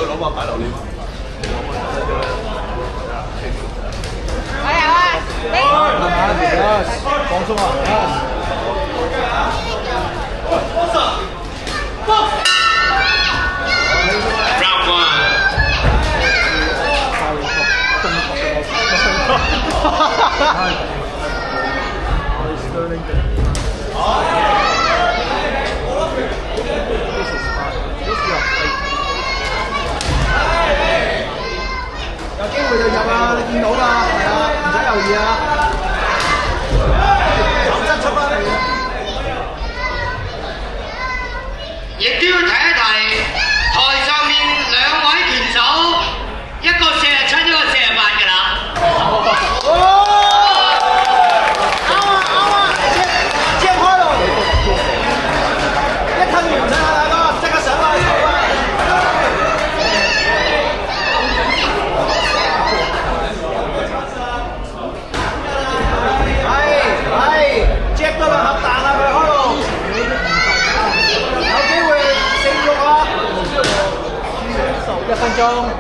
老闆擺榴蓮。放鬆啊！有機會就入啊！你見到㗎，係啊，唔使猶豫啊！出翻嚟。亦都要提一提，台上面兩位拳手，一個47，一個48㗎啦。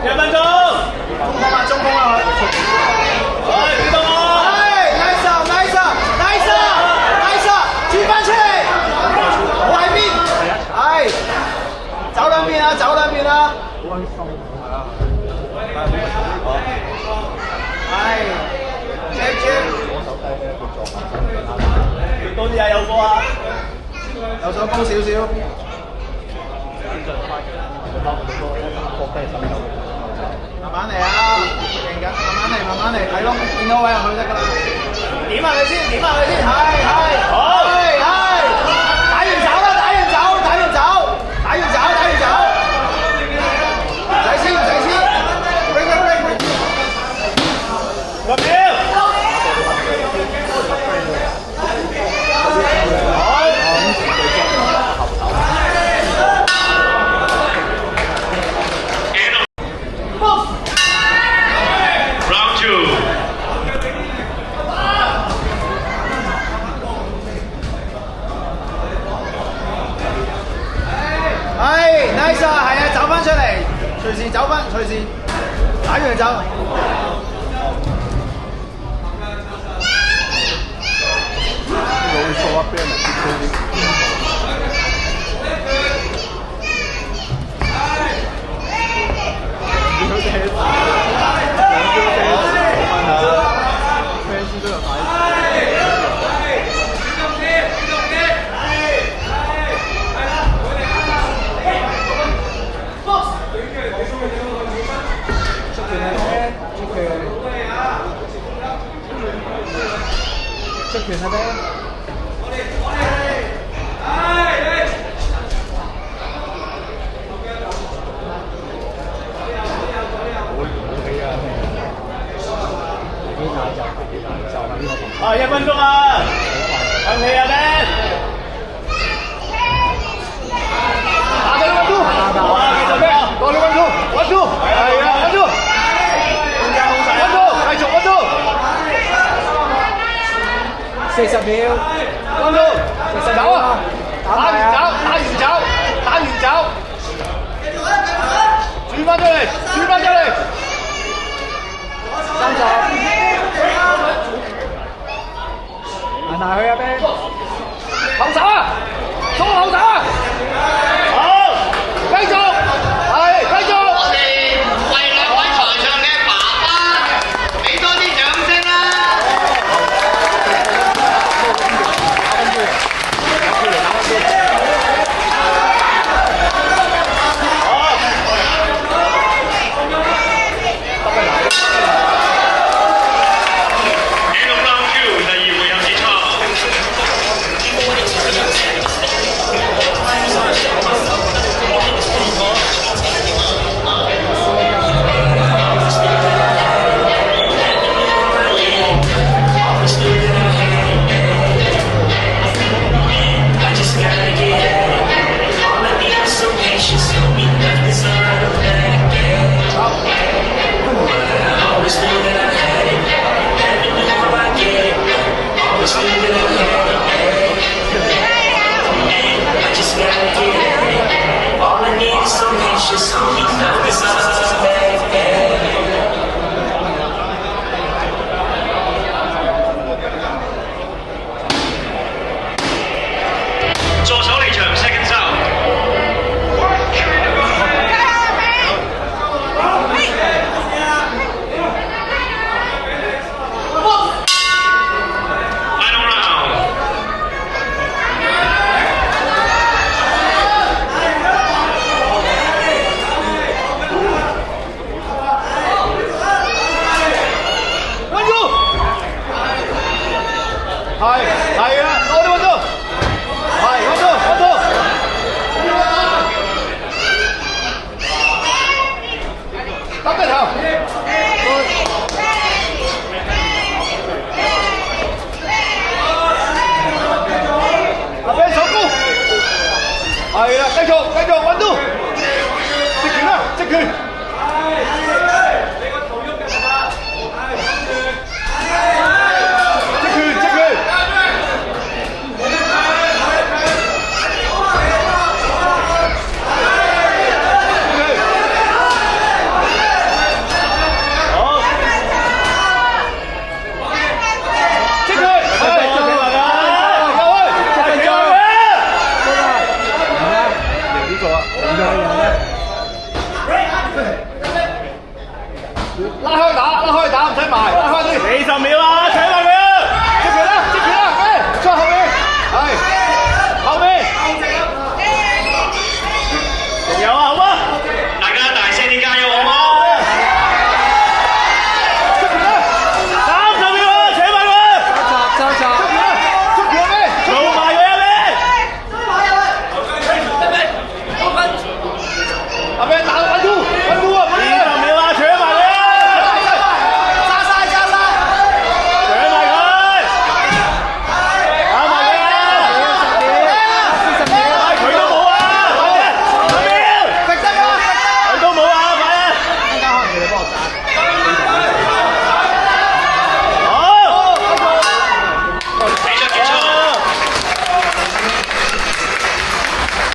1分鐘，中鋒啊！見到我，nice，轉翻出嚟，我喺邊？係，走兩邊啊！好開心，係啊，係，jab，左手低咧，佢左手多啲啊！有波啊！有想高少少。慢慢嚟啊，勁緊，慢慢嚟，係咯，見到位入去得㗎啦。點下佢先，係，好，打完走，唔使先，入票。nice 啊，係啊，走翻出嚟，隨時打完就走。出拳啦咩？啊，1分鐘啊！向氣啊 ，Ben！ 打咗1分鐘，好啊，繼續咩？多2分鐘，1分鐘，係啊，1分鐘，空間好細，1分鐘，繼續1分鐘。40秒，1分鐘，40走啊！打完走，轉翻出嚟，30，行埋去啊 ，Ben， 後手啊，衝後手啊！好，繼續。我哋為兩位台上嘅爸爸俾多啲掌聲啦！Always knew that I had it. Always knew that I had it. 係啊。